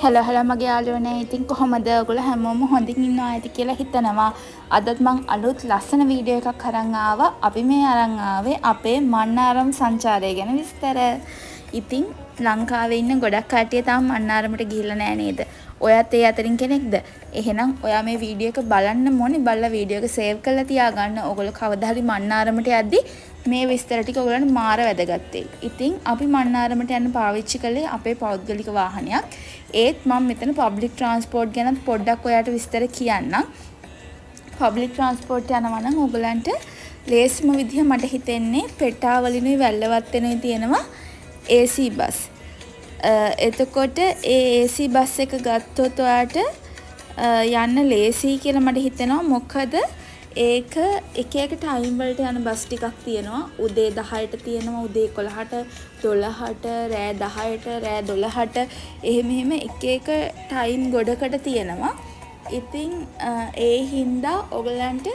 Hello මගේ යාළුවනේ. ඉතින් කොහොමද ඔයගොල්ලෝ හැමෝම හොඳින් ඉන්නවා ඇති කියලා හිතනවා. අදත් මං අලුත් ලස්සන වීඩියෝ එකක් අරන් ආවා. අපි මේ අරන් ආවේ අපේ මන්නාරම් සංචාරය ගැන විස්තර. ඉතින් ලංකාවේ ඉන්න ගොඩක් කට්ටිය තාම මන්නාරමට ගිහිල්ලා නැහැ නේද? ඔයත් ඒ අතරින් කෙනෙක්ද? එහෙනම් ඔයා මේ වීඩියෝ එක බලන්න ඕනේ. බලලා වීඩියෝ එක සේව් කරලා තියාගන්න. ඔයගොල්ලෝ කවදා හරි මන්නාරමට යද්දි මේ විස්තර ටික ඔයගොල්ලන්ට මාර වැදගත් වෙයි. ඉතින් අපි මන්නාරමට යන්න පාවිච්චි කළේ අපේ පෞද්ගලික වාහනයක්. ඒත් මම මෙතන පබ්ලික් ට්‍රාන්ස්පෝර්ට් ගැන පොඩ්ඩක් ඔයාට විස්තර කියන්නම්. පබ්ලික් ට්‍රාන්ස්පෝර්ට් යනවා නම් ඔයගලන්ට ලේසිම විදිහ මට හිතෙන්නේ පෙට්ටාවලිනුයි වැල්ලවත්තේනුයි තියෙනවා AC බස්. එතකොට ඒ AC බස් එක ගත්තොත් ඔයාට යන්න ලේසි කියලා මට හිතෙනවා. මොකද ඒක එක එක ටයිම් වලට යන බස් ටිකක් තියෙනවා. උදේ 10ට තියෙනවා, උදේ 11ට, 12ට, රෑ 10ට, රෑ 12ට එහෙම එක එක ටයිම් ගොඩකට තියෙනවා. ඉතින් ඒ හින්දා ඔයගලන්ට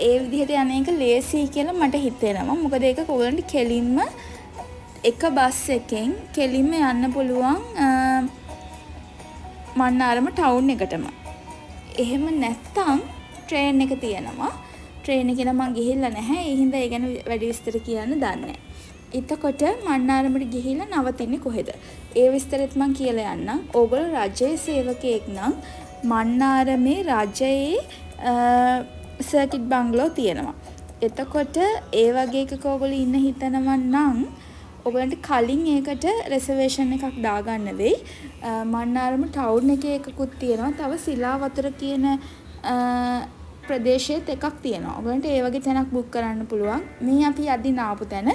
ඒ විදිහට යන එක ලේසි කියලා මට හිතෙනවා. මොකද ඒක ඔයගලන්ට කෙලින්ම එක බස් එකෙන් කෙලින්ම යන්න පුළුවන් මන්නාරම ටවුන් එකටම. එහෙම නැත්තම් ට්‍රේන් එක තියෙනවා. ට්‍රේන් එකේ නම් මම ගිහිල්ලා නැහැ. ඒ හින්දා ඒ ගැන වැඩි විස්තර කියන්න දන්නේ නැහැ. එතකොට මන්නාරමට ගිහිල්ලා නවතින්නේ කොහෙද? ඒ විස්තරෙත් මම කියලා යන්නම්. ඕගොල්ලෝ රජයේ සේවකයෙක් නම් මන්නාරමේ රජයේ සර්කිට් බංගලෝ තියෙනවා. එතකොට ඒ වගේ එකක ඕගොල්ලෝ ඉන්න හිතනවා නම් ඔයගලන්ට කලින් ඒකට රිසර්වේෂන් එකක් දාගන්න වෙයි. මන්නාරම ටවුන් එකේ එකකුත් තියෙනවා. තව සිලාවතර කියන ප්‍රදේශයේත් එකක් තියෙනවා. ඔයගලන්ට ඒ වගේ තැනක් බුක් කරන්න පුළුවන්. මේ අපි යද්දී නාපු තැන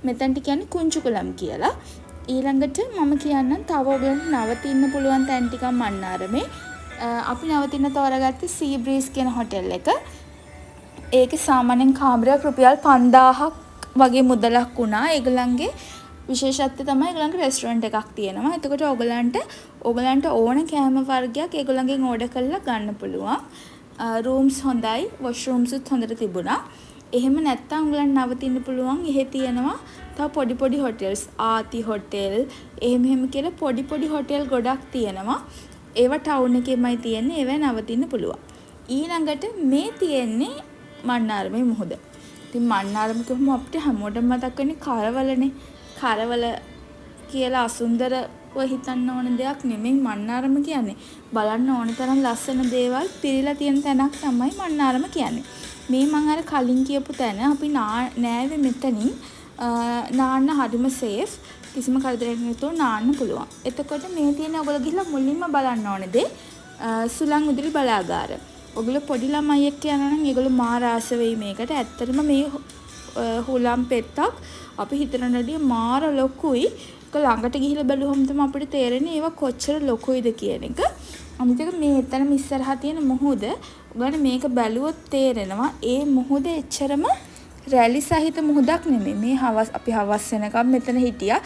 මෙතනට කියන්නේ කුංචුකුලම් කියලා. ඊළඟට මම කියන්නම් තව ඔයගලන්ට නවතින්න පුළුවන් තැන් ටිකක් මන්නාරමේ. අපි නවතින්න තෝරාගත්තේ සී බ්‍රීස් කියන හොටෙල් එක. ඒකේ සාමාන්‍යයෙන් කාමරයක් රුපියල් 5000ක් වගේ මුදලක් වුණා. ඒගොල්ලන්ගේ විශේෂත්වය තමයි ඒගොල්ලන්ගේ රෙස්ටුරන්ට් එකක් තියෙනවා. එතකොට ඔයගලන්ට ඕන කෑම වර්ගයක් ඒගොල්ලන්ගෙන් ඕඩර් කරලා ගන්න පුළුවන්. රූම්ස් හොඳයි, වොෂ්රූම්ස්ත් හොඳට තිබුණා. එහෙම නැත්නම් ඔයගලන්ට නවතින්න පුළුවන්. එහෙ තියෙනවා තව පොඩි හොටෙල්ස්, ආති හොටෙල්, එහෙම කියලා පොඩි හොටෙල් ගොඩක් තියෙනවා. ඒවා ටවුන් එකේමයි තියෙන්නේ. ඒවා නවතින්න පුළුවන්. ඊළඟට මේ තියෙන්නේ මන්නාරමේ මුහුද. ඉතින් මන්නාරම කොහොම අපිට හැමෝටම මතක් වෙන්නේ කරවලනේ. කරවල කියලා අසුන්දරව හිතන්න ඕන දෙයක් නෙමෙයි මන්නාරම කියන්නේ. බලන්න ඕන තරම් ලස්සන දේවල් පිරීලා තියෙන තැනක් තමයි මන්නාරම කියන්නේ. මේ මම අර කලින් කියපු තැන අපි නෑවේ මෙතනින් නාන්න හරිම සේෆ්. කිසිම කරදරයක් නැතුව නාන්න පුළුවන්. එතකොට මේ තියෙන ඔයගොල්ලෝ ගිහලා මුලින්ම බලන්න ඕනේ දේ සුළං විදුලි බලාගාර. ඔයගොල්ලෝ පොඩි ළමයි එක්ක යනවා නම් ඒගොල්ලෝ මාර ආස වෙයි මේකට. ඇත්තටම මේ හුලම් පෙත්තක් අපි හිතන රඩිය මාර ලොකුයි. ඒක ළඟට ගිහිල්ලා බැලුවම තමයි අපිට තේරෙන්නේ ඒවා කොච්චර ලොකුයිද කියන එක. අනිත් එක මේ එතන ඉස්සරහා තියෙන මුහුද ඔයගොල්ලෝ මේක බැලුවොත් තේරෙනවා ඒ මුහුද එච්චරම රැලි සහිත මුහුදක් නෙමෙයි. මේ අපි හවස් වෙනකම් මෙතන හිටියා.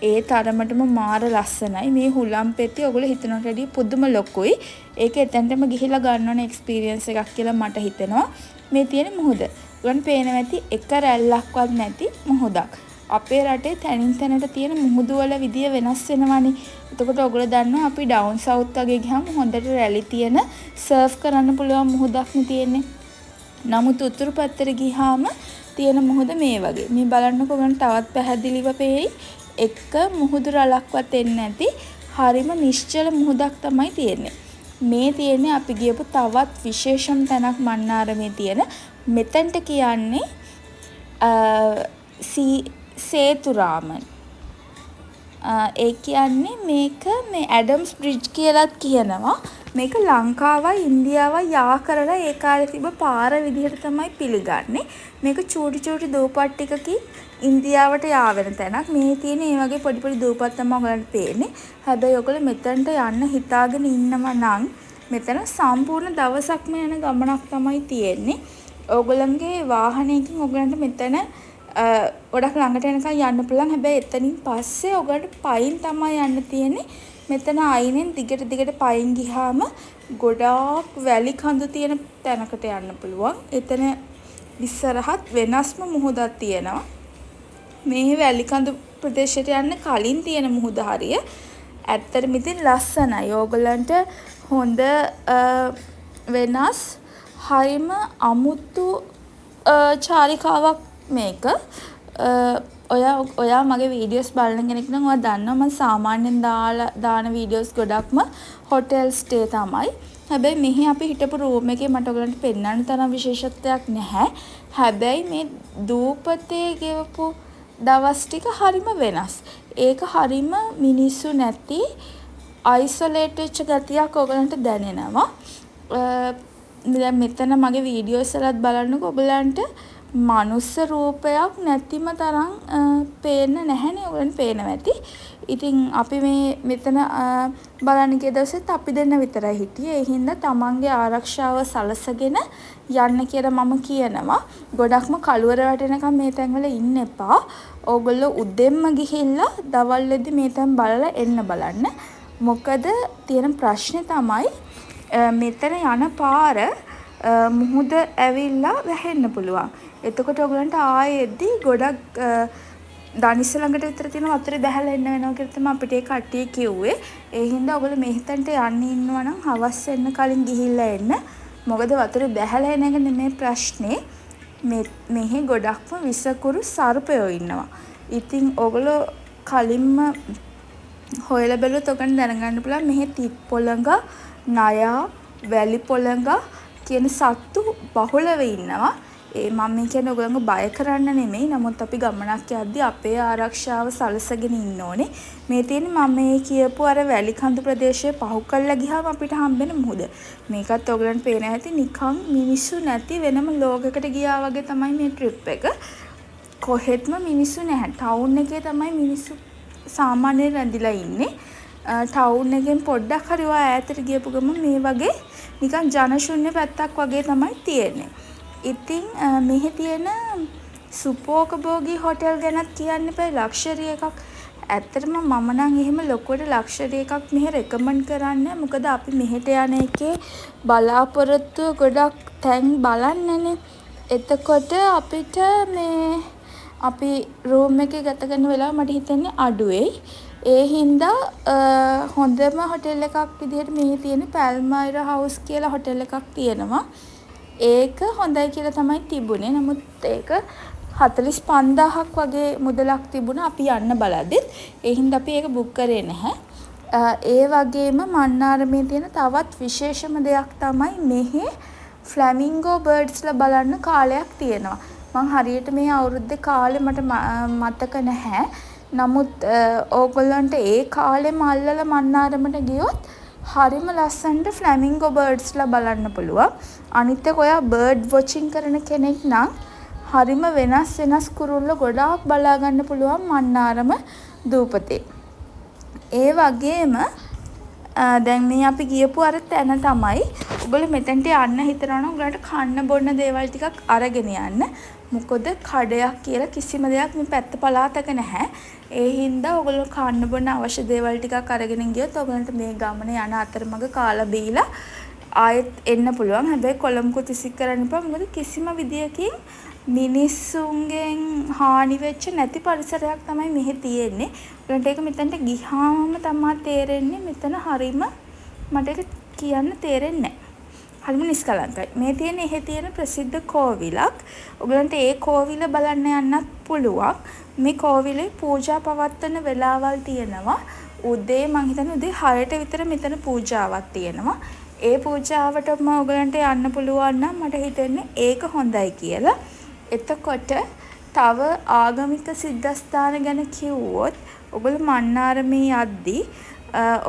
ඒ තරමටම මාර ලස්සනයි. මේ හුලම් පෙත්තේ ඔයගොල්ලෝ හිතනට වැඩිය පුදුම ලොකුයි. ඒක එතනටම ගිහිල්ලා ගන්න ඕන එක්ස්පීරියන්ස් එකක් කියලා මට හිතෙනවා. මේ තියෙන මුහුද. ඔයගොල්ලන් පේනවා ඇති එක රැල්ලක්වත් නැති මුහුදක්. අපේ රටේ තැනින් තැනට තියෙන මුහුදු වල විදිය වෙනස් වෙනවානේ. එතකොට ඔයගොල්ලෝ දන්නවා අපි ඩවුන් සවුත් වගේ ගියාම හොඳට රැලි තියෙන සර්ෆ් කරන්න පුළුවන් මුහුදක් නේ තියෙන්නේ. නමුත් උතුරු පැත්තට ගියාම තියෙන මුහුද මේ වගේ. මේ බලන්නකෝ ගන්න තවත් පැහැදිලිව පේයි. එක මුහුදු රළක්වත් එන්නේ නැති හරිම නිශ්චල මුහුදක් තමයි තියෙන්නේ. මේ තියෙන්නේ අපි ගියපු තවත් විශේෂම තැනක් මන්නාරමේ තියෙන. මෙතනට කියන්නේ සේතුරාමන්. ඒ කියන්නේ මේක මේ ඇඩම්ස් බ්‍රිජ් කියලාත් කියනවා. මේක ලංකාවයි ඉන්දියාවයි යා කරලා ඒ කාලේ තිබ්බ පාර විදිහට තමයි පිළිගන්නේ. මේක චූටි දූපත් ටිකකින් ඉන්දියාවට යාවෙන තැනක්. මේ තියෙන මේ වගේ පොඩි දූපත් තමයි ඔයගලන්ට පේන්නේ. හැබැයි ඔයගොල්ලෝ මෙතනට යන්න හිතාගෙන ඉන්නවා නම් මෙතන සම්පූර්ණ දවසක්ම යන ගමනක් තමයි තියෙන්නේ. ඔයගොල්ලන්ගේ වාහනයකින් ඔයගලන්ට මෙතන ගොඩක් ළඟට එනකන් යන්න පුළුවන්. හැබැයි එතනින් පස්සේ ඔයගලන්ට පයින් තමයි යන්න තියෙන්නේ. මෙතන අයිනෙන් දිගට පයින් ගියාම ගොඩාක් වැලි කඳු තියෙන තැනකට යන්න පුළුවන්. එතන ඉස්සරහත් වෙනස්ම මුහුදක් තියෙනවා. මේ වැලි කඳු ප්‍රදේශයට යන්න කලින් තියෙන මුහුද හරිය ඇත්තටම ඉතින් ලස්සනයි. ඕගොල්ලන්ට හොඳ වෙනස් හරිම අමුතු චාරිකාවක් මේක. ඔයා මගේ වීඩියෝස් බලන කෙනෙක් නම් ඔයා දන්නවා මම සාමාන්‍යයෙන් දාන වීඩියෝස් ගොඩක්ම හොටෙල් ස්ටේ තමයි. හැබැයි මෙහි අපි හිටපු රූම් එකේ මට ඔයගලන්ට පෙන්වන්න තරම් විශේෂත්වයක් නැහැ. හැබැයි මේ දූපතේ ගෙවපු දවස් ටික හරිම වෙනස්. ඒක හරිම මිනිස්සු නැති අයිසොලේට් වෙච්ච ගතියක් ඔයගලන්ට දැනෙනවා. දැන් මෙතන මගේ වීඩියෝස් වලත් බලන්නකො ඔයගලන්ට මනුස්ස රූපයක් නැතිම තරම් පේන්න නැහැනේ. ඔයගලන්ට පේනවා ඇති. ඉතින් අපි මෙතන බලන්න ගිය දවසෙත් අපි දෙන්න විතරයි හිටියේ. ඒ හින්දා තමන්ගේ ආරක්ෂාව සලසගෙන යන්න කියලා මම කියනවා. ගොඩක්ම කළුවර වැටෙනකම් මේ තැන්වල ඉන්න එපා. ඕගොල්ලෝ උදෙන්ම ගිහිල්ලා දවල් වෙද්දි මේ තැන් බලලා එන්න බලන්න. මොකද තියෙන ප්‍රශ්නේ තමයි මෙතන යන පාර මුහුද ඇවිල්ලා වැහෙන්න පුළුවන්. එතකොට ඔයගලන්ට ආයෙද්දි ගොඩක් දනිස්ස ළඟට විතර තියෙන වතුරේ බැහැලා එන්න වෙනවා කියලා තමයි අපිට ඒ කට්ටිය කිව්වේ. ඒ හින්දා ඔයගොල්ලෝ මෙහෙතන්ට යන්න ඉන්නවා නම් හවස් වෙන්න කලින් ගිහිල්ලා එන්න. මොකද වතුරේ බැහැලා එන එක නෙමෙයි ප්‍රශ්නේ. මෙහි ගොඩක්ම විසකුරු සර්පයෝ ඉන්නවා. ඉතින් ඔයගොල්ලෝ කලින්ම හොයලා බැලුවොත් ඔයගොල්ලන් දැනගන්න පුළුවන් මෙහි තිත් පොළඟ, නයා, වැලි පොළඟ කියන සත්තු බහුලව ඉන්නවා. මම කියන්නේ ඔයගොල්ලන්ව බය කරන්න නෙමෙයි. නමුත් අපි ගමනක් යද්දී අපේ ආරක්ෂාව සලසගෙන ඉන්න ඕනේ. මේ තියෙන්නේ මම මේ කියපු අර වැලි කඳු ප්‍රදේශයේ පහු කරලා ගියාම අපිට හම්බෙන මුහුද. මේකත් ඔයගොල්ලන්ට පේන හැටි නිකන් මිනිස්සු නැති වෙනම ලෝකයකට ගියා වගේ තමයි මේ ට්‍රිප් එක. කොහෙත්ම මිනිස්සු නැහැ. ටවුන් එකේ තමයි මිනිස්සු සාමාන්‍යයෙන් රැඳිලා ඉන්නේ. ටවුන් එකෙන් පොඩ්ඩක් හරි ඈතට ගියපු ගමන් මේ වගේ නිකන් ජනශූන්‍ය පැත්තක් වගේ තමයි තියෙන්නේ. ඉතින් මෙහි තියෙන සුපෝකභෝගී හොටෙල් ගැනත් කියන්න එපා. ලක්ෂරි එකක්. ඇත්තටම මම නම් එහෙම ලොකුවට ලක්ෂරි එකක් මෙහෙ රෙකමන්ඩ් කරන්නේ. මොකද අපි මෙහෙට යන එකේ බලාපොරොත්තු ගොඩක් තැන් බලන්නනේ. එතකොට අපිට අපි රූම් එකේ ගත කරන වෙලාව මට හිතෙන්නේ අඩුවෙයි. ඒ හින්දා හොඳම හොටෙල් එකක් විදිහට මෙහි තියෙන පැල්මයිරා හවුස් කියලා හොටෙල් එකක් තියෙනවා. ඒක හොඳයි කියලා තමයි තිබුණේ. නමුත් ඒක 45000ක් වගේ මුදලක් තිබුණා අපි යන්න බලද්දිත්. ඒ හින්දා අපි ඒක බුක් කරේ නැහැ. ඒ වගේම මන්නාරමේ තියෙන තවත් විශේෂම දෙයක් තමයි මෙහි ෆ්ලැමින්ගෝ බර්ඩ්ස්ලා බලන්න කාලයක් තියෙනවා. මං හරියට මේ අවුරුද්දේ කාලේ මට මතක නැහැ. නමුත් ඕගොල්ලන්ට ඒ කාලෙම අල්ලලා මන්නාරමට ගියොත් හරිම ලස්සනට ෆ්ලැමින්ගෝ බර්ඩ්ස්ලා බලන්න පුළුවන්. අනිත් එක ඔයා බර්ඩ් වොචින් කරන කෙනෙක් නම් හරිම වෙනස් කුරුල්ල ගොඩාක් බලා ගන්න පුළුවන් මන්නාරම දූපතේ. ඒ වගේම දැන් මේ අපි ගියපු අර තැන තමයි ඔයගොල්ලෝ මෙතනට යන්න හිතනවා නම් ඔයගලන්ට කන්න බොන්න දේවල් ටිකක් අරගෙන යන්න. මොකද කඩයක් කියලා කිසිම දෙයක් මේ පැත්ත පළාතක නැහැ. ඒ හින්දා ඔයගොල්ලෝ කන්න බොන්න අවශ්‍ය දේවල් ටිකක් අරගෙන ගියොත් ඔයගලන්ට මේ ගමන යන අතරමඟ කාලා බීලා ආයෙත් එන්න පුළුවන්. හැබැයි කොළඹ කුතිසික් කරන්න එපා. මොකද කිසිම විදියකින් මිනිස්සුන්ගෙන් හානි වෙච්ච නැති පරිසරයක් තමයි මෙහි තියෙන්නේ. ඔයගලන්ට ඒක මෙතනට ගිහාම තමයි තේරෙන්නේ මෙතන හරීම මට ඒක කියන්න තේරෙන්නේ නැහැ. හරිම නිස්කලංකයි. මේ තියෙන එහෙ තියෙන ප්‍රසිද්ධ කෝවිලක්. ඔයගලන්ට ඒ කෝවිල බලන්න යන්නත් පුළුවන්. මේ කෝවිලේ පූජා පවත්වන වෙලාවල් තියෙනවා. උදේ මං හිතන්නේ උදේ 6ට විතර මෙතන පූජාවක් තියෙනවා. ඒ පූජාවටම ඔයගලන්ට යන්න පුළුවන් නම් මට හිතෙන්නේ ඒක හොඳයි කියලා. එතකොට තව ආගමික සිද්ධාස්ථාන ගැන කිව්වොත් ඔයගොල්ලෝ මන්නාරමේ යද්දී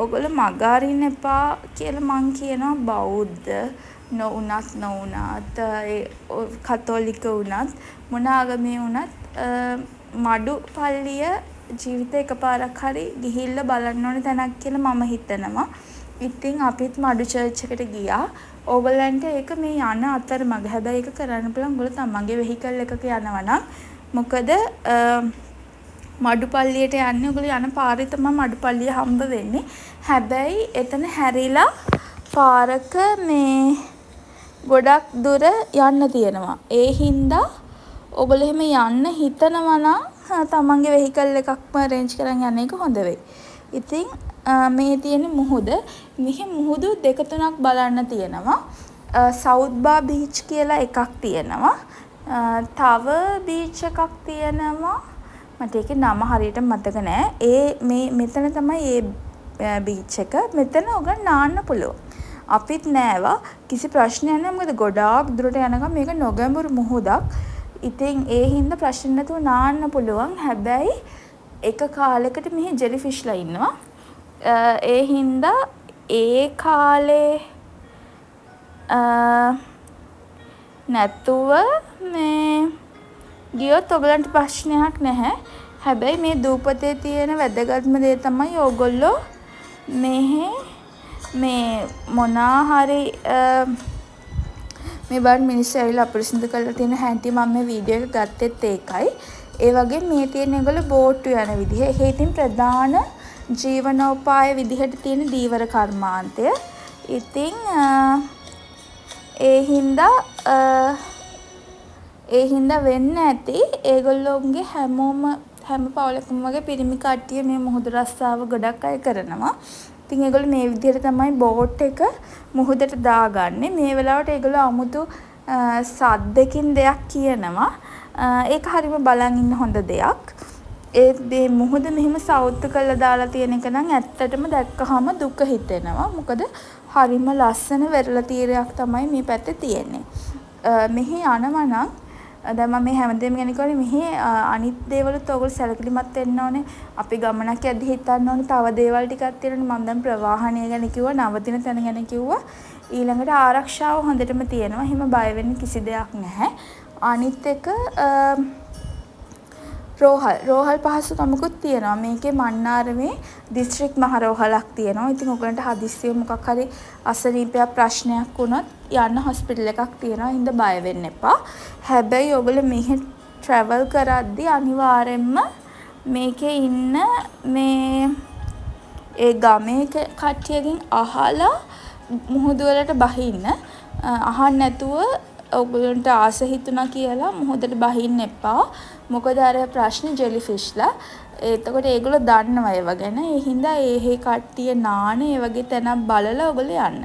ඔයගොල්ලෝ මග අරින්න එපා කියලා මං කියනවා. බෞද්ධ නොවුනත් කතෝලික වුණත් මොන ආගමේ වුණත් මඩු පල්ලිය ජීවිතේ එකපාරක් හරි ගිහිල්ලා බලන්න ඕනේ තැනක් කියලා මම හිතනවා. ඉතින් අපිත් මඩු චර්ච් එකට ගියා. ඕගොල්ලන්ට ඒක මේ යන අතරමඟ හැබැයි ඒක කරන්න පුළුවන් ඔයගොල්ලෝ තමන්ගේ වෙහිකල් එකක යනවා නම්. මොකද මඩුපල්ලියට යන්නේ ඔයගොල්ලෝ යන පාරේ තමයි මඩුපල්ලිය හම්බ වෙන්නේ. හැබැයි එතන හැරිලා පාරක මේ ගොඩක් දුර යන්න තියෙනවා. ඒ හින්දා ඔයගොල්ලෝ එහෙම යන්න හිතනවා නම් තමන්ගේ වෙහිකල් එකක්ම arrange කරන් යන එක හොඳ වෙයි. ඉතින් මේ තියෙන මුහුද. මෙහි මුහුදු 2-3ක් බලන්න තියෙනවා. සවුත් බා බීච් කියලා එකක් තියෙනවා. තව බීච් එකක් තියෙනවා. මට ඒකේ නම හරියට මතක නෑ. මෙතන තමයි ඒ බීච් එක. මෙතන ඔයගොල්ලෝ නාන්න පුළුවන්. අපිත් නෑවා. කිසි ප්‍රශ්නයක් නෑ. මොකද ගොඩාක් දුරට යනකම් මේක නොගැඹුරු මුහුදක්. ඉතින් ඒ හින්දා ප්‍රශ්න නැතුව නාන්න පුළුවන්. හැබැයි එක කාලෙකට මෙහි ජෙලි ෆිෂ්ලා ඉන්නවා. ඒ හින්දා ඒ කාලේ නැතුව මේ ගියොත් ඔයගලන්ට ප්‍රශ්නයක් නැහැ. හැබැයි මේ දූපතේ තියෙන වැදගත්ම දේ තමයි ඕගොල්ලෝ මේ මොනා හරි මේ බන් මිනිස්සු ඇවිල්ලා අපරිසිදු කරලා තියෙන හැටි මම මේ වීඩියෝ එක ගත්තෙත් ඒකයි. ඒ වගේ මේ තියෙන ඒගොල්ලෝ බෝට්ටු යන විදිහ. ඒ ඉතින් ප්‍රධාන ජීවනෝපාය විදිහට තියෙන දීවර කර්මාන්තය. ඉතින් ඒ හින්දා වෙන්න ඇති ඒගොල්ලෝගේ හැම පවුලකම වගේ පිරිමි කට්ටිය මේ මුහුදු රස්සාව ගොඩක් අය කරනවා. ඉතින් ඒගොල්ලෝ මේ විදිහට තමයි බෝට් එක මුහුදට දාගන්නේ. මේ වෙලාවට ඒගොල්ලෝ අමුතු සද්දකින් දෙයක් කියනවා. ඒක හරිම බලන් ඉන්න හොඳ දෙයක්. ඒ මුහුද මෙහෙම සවුත්තු කරලා දාලා තියෙන එක නම් ඇත්තටම දැක්කහම දුක හිතෙනවා. මොකද හරිම ලස්සන වෙරළ තීරයක් තමයි මේ පැත්තේ තියෙන්නේ. මෙහි යනවා නම් දැන් මම මේ හැමදේම ගැන කිව්වනේ මෙහි අනිත් දේවලුත් ඔයගොල්ලෝ සැලකිලිමත් වෙන්න ඕනේ. අපි ගමනක් යද්දි හිතන්න ඕනේ තව දේවල් ටිකක් තියෙනවා. මම දැන් ප්‍රවාහනය ගැන කිව්වා, නවතින තැන ගැන කිව්වා. ඊළඟට ආරක්ෂාව හොඳටම තියෙනවා. එහෙම බය වෙන්න කිසි දෙයක් නැහැ. අනිත් එක රෝහල් පහසුකමකුත් තියෙනවා. මේකේ මන්නාරමේ දිස්ත්‍රික් මහ රෝහලක් තියෙනවා. ඉතින් ඔයගලන්ට හදිස්සියෙ මොකක් හරි අසනීපයක් ප්‍රශ්නයක් වුණොත් යන්න හොස්පිටල් එකක් තියෙනවා. හින්දා බය වෙන්න එපා. හැබැයි ඔයගොල්ලෝ මෙහෙ ට්‍රැවල් කරද්දී අනිවාර්යෙන්ම මේකේ ඉන්න මේ ඒ ගමේ කට්ටියකින් අහලා මුහුදු වලට බහින්න. අහන්න නැතුව ඔයගොල්ලන්ට ආස හිතුණා කියලා මුහුදට බහින්න එපා. මොකද අර ප්‍රශ්නේ ජෙලි ෆිෂ්ලා. එතකොට ඒගොල්ලෝ දන්නවා ඒව ගැන. ඒ හින්දා ඒ කට්ටිය නාන ඒ වගේ තැනක් බලලා ඔයගොල්ලෝ යන්න.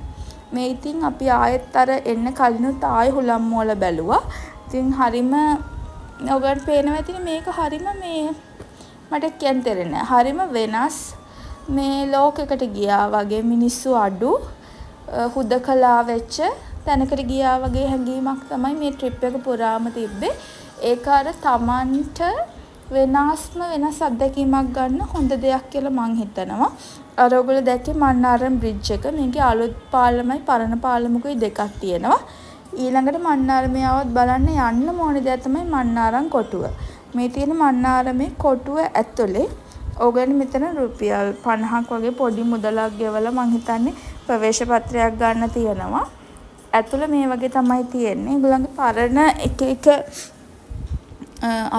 මේ ඉතින් අපි ආයෙත් අර එන්න කලිනුත් ආයෙ හුලම් මෝල බැලුවා. ඉතින් හරිම ඔයගොල්ලන්ට පේනවා ඇතිනේ මේක හරිම මේ මට කියන්න තේරෙන්නේ හරිම වෙනස් මේ ලෝකයකට ගියා වගේ මිනිස්සු අඩු හුදකලා වෙච්ච තැනකට ගියා වගේ හැඟීමක් තමයි මේ ට්‍රිප් එක පුරාම තිබ්බේ. ඒක අර Tamanට වෙනස් අත්දැකීමක් ගන්න හොඳ දෙයක් කියලා මං හිතනවා. අර ඔයගොල්ලෝ දැක්කේ මන්නාරම් බ්‍රිජ් එක. මේකේ අලුත් පාලමයි පරණ පාලමකුයි දෙකක් තියෙනවා. ඊළඟට මන්නාරමේ આવත් බලන්න යන්න ඕනේ දේ තමයි මන්නාරම් කොටුව. මේ තියෙන මන්නාරමේ කොටුව ඇතුලේ ඔයගොල්ලෝ මෙතන රුපියල් 50ක් වගේ පොඩි මුදලක් ගෙවලා මං හිතන්නේ ප්‍රවේශ පත්‍රයක් ගන්න තියෙනවා. ඇතුළ මේ වගේ තමයි තියෙන්නේ. ඒගොල්ලන්ගේ පරණ එක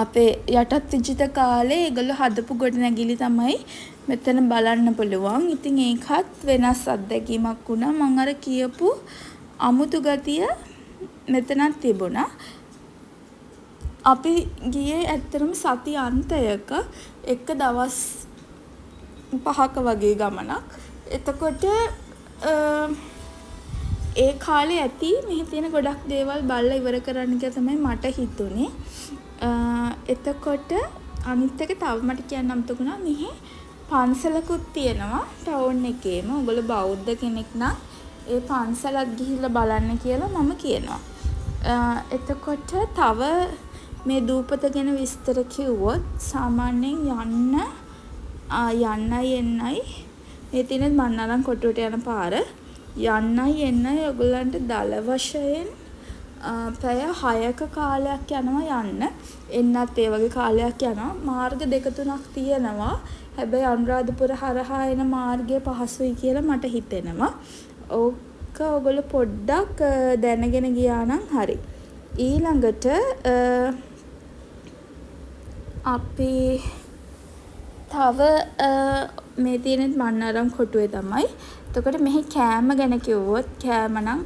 අපේ යටත් විජිත කාලේ ඒගොල්ලෝ හදපු ගොඩනැගිලි තමයි මෙතන බලන්න පුළුවන්. ඉතින් ඒකත් වෙනස් අත්දැකීමක් වුණා. මම අර කියපු අමුතු ගතිය මෙතනත් තිබුණා. අපි ගියේ ඇත්තටම සති අන්තයක එක දවස් 5ක වගේ ගමනක්. එතකොට ඒ කාලේ ඇති මෙහි තියෙන ගොඩක් දේවල් බලලා ඉවර කරන්න කියලා තමයි මට හිතුනේ. එතකොට අනිත් එක තව මට කියන්න අමතකුණා මෙහි පන්සලකුත් තියෙනවා ටවුන් එකේම. ඔයගොල්ලෝ බෞද්ධ කෙනෙක් නම් ඒ පන්සලක් ගිහිල්ලා බලන්න කියලා මම කියනවා. එතකොට තව මේ දූපත ගැන විස්තර කිව්වොත් සාමාන්‍යයෙන් යන්නයි එන්නයි මේ තියෙන මන්නාරම් කොටුවට යන පාර යන්නයි එන්නයි ඔයගොල්ලන්ට දල වශයෙන් පැය 6ක කාලයක් යනවා යන්න. එන්නත් ඒ වගේ කාලයක් යනවා. මාර්ග 2-3ක් තියෙනවා. හැබැයි අනුරාධපුර හරහා එන මාර්ගය පහසුයි කියලා මට හිතෙනවා. ඕක ඔයගොල්ලෝ පොඩ්ඩක් දැනගෙන ගියා නම් හරි. ඊළඟට අපි තව මේ තියෙන මන්නාරම් කොටුවේ තමයි. එතකොට මෙහි කෑම ගැන කිව්වොත් කෑම නම්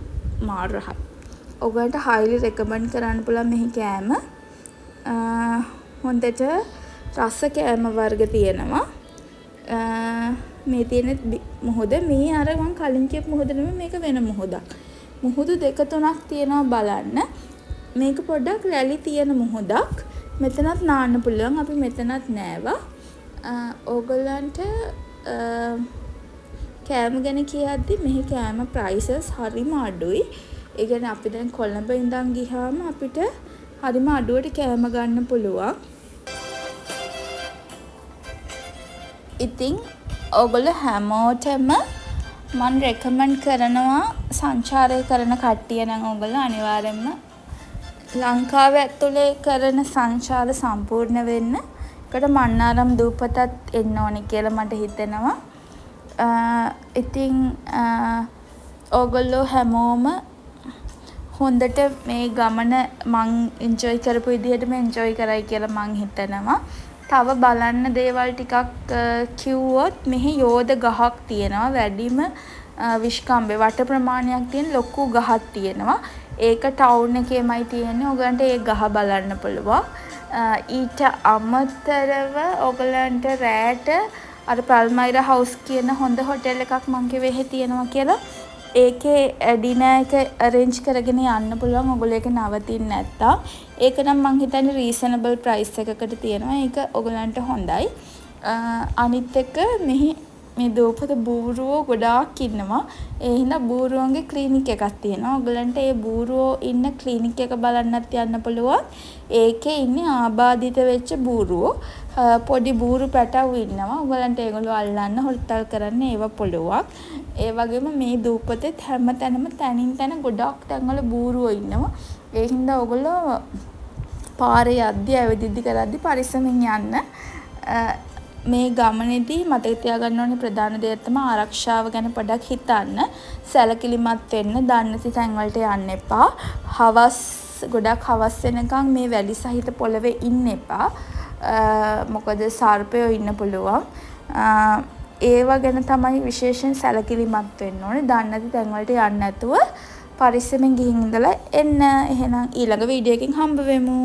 මාර රහයි. ඔයගලන්ට highly recommend කරන්න පුළුවන් මෙහි කෑම. හොඳට රස කෑම වර්ග තියෙනවා. මේ තියෙන මුහුද මේ අර මං කලින් කියපු මුහුද නෙමෙයි මේක වෙන මුහුදක්. මුහුදු 2-3ක් තියෙනවා බලන්න. මේක පොඩ්ඩක් රැලි තියෙන මුහුදක්. මෙතනත් නාන්න පුළුවන්. අපි මෙතනත් නෑවා. ඕගොල්ලන්ට කෑම ගැන කියද්දි මෙහි කෑම ප්‍රයිසස් හරිම අඩුයි. ඒ කියන්නේ අපි දැන් කොළඹ ඉඳන් ගියාම අපිට හරිම අඩුවට කෑම ගන්න පුළුවන්. ඉතින් ඔයගොල්ලෝ හැමෝටම මම රෙකමන්ඩ් කරනවා සංචාරය කරන කට්ටිය නම් ඔයගොල්ලෝ අනිවාර්යෙන්ම ලංකාවේ ඇතුලේ කරන සංචාර සම්පූර්ණ වෙන්න. ඒකට මන්නාරම් දූපතත් එන්න ඕනේ කියලා මට හිතෙනවා. ඉතින් ඕගොල්ලෝ හැමෝම හොඳට මේ ගමන මං එන්ජොයි කරපු විදිහටම එන්ජොයි කරයි කියලා මං හිතනවා. තව බලන්න දේවල් ටිකක් කිව්වොත් මෙහි යෝධ ගහක් තියෙනවා. වැඩිම විශ්කම්බේ වට ප්‍රමාණයක් තියෙන ලොකු ගහක් තියෙනවා. ඒක ටවුන් එකේමයි තියෙන්නේ. ඔයගලන්ට ඒ ගහ බලන්න පුළුවන්. ඊට අමතරව ඔයගලන්ට රෑට අර පල්මයිරා හවුස් කියන හොඳ හොටෙල් එකක් මං කිව්වේ එහෙ තියෙනවා කියලා. ඒකේ ඩිනර් එක අරේන්ජ් කරගෙන යන්න පුළුවන් ඔයගොල්ලෝ ඒක නවතින්න නැත්තම්. ඒක නම් මං හිතන්නේ රීසනබල් ප්‍රයිස් එකකට තියෙනවා. ඒක ඔයගලන්ට හොඳයි. අනිත් එක මෙහි මේ දූපත බූරුවෝ ගොඩාක් ඉන්නවා. ඒ හින්දා බූරුවන්ගේ ක්ලිනික් එකක් තියෙනවා. ඔයගලන්ට ඒ බූරුවෝ ඉන්න ක්ලිනික් එක බලන්නත් යන්න පුළුවන්. ඒකේ ඉන්නේ ආබාධිත වෙච්ච බූරුවෝ. පොඩි බූරු පැටව් ඉන්නවා. ඔයගලන්ට ඒගොල්ලෝ අල්ලන්න හොල්තල් කරන්න ඒව පුළුවන්. ඒ වගේම මේ දූපතෙත් හැම තැනම තනින් තැන ගොඩක් තැන්වල බූරුවෝ ඉන්නවා. ඒ හින්දා ඔයගොල්ලෝ පාරේ යද්දි ඇවිදිද්දි කරද්දි පරිස්සමෙන් යන්න. මේ ගමනේදී මතක තියාගන්න ඕනේ ප්‍රධාන දේ තමයි ආරක්ෂාව ගැන පොඩ්ඩක් හිතන්න. සැලකිලිමත් වෙන්න. දන්නේ නැති තැන් වලට යන්න එපා. ගොඩක් හවස් වෙනකන් මේ වැලි සහිත පොළවේ ඉන්න එපා. මොකද සර්පයෝ ඉන්න පුළුවන්. ඒව ගැන තමයි විශේෂයෙන් සැලකිලිමත් වෙන්න ඕනේ. දන්නේ නැති තැන් වලට යන්න නැතුව පරිස්සමෙන් ගිහින් ඉඳලා එන්න. එහෙනම් ඊළඟ වීඩියෝ එකකින් හම්බ වෙමු.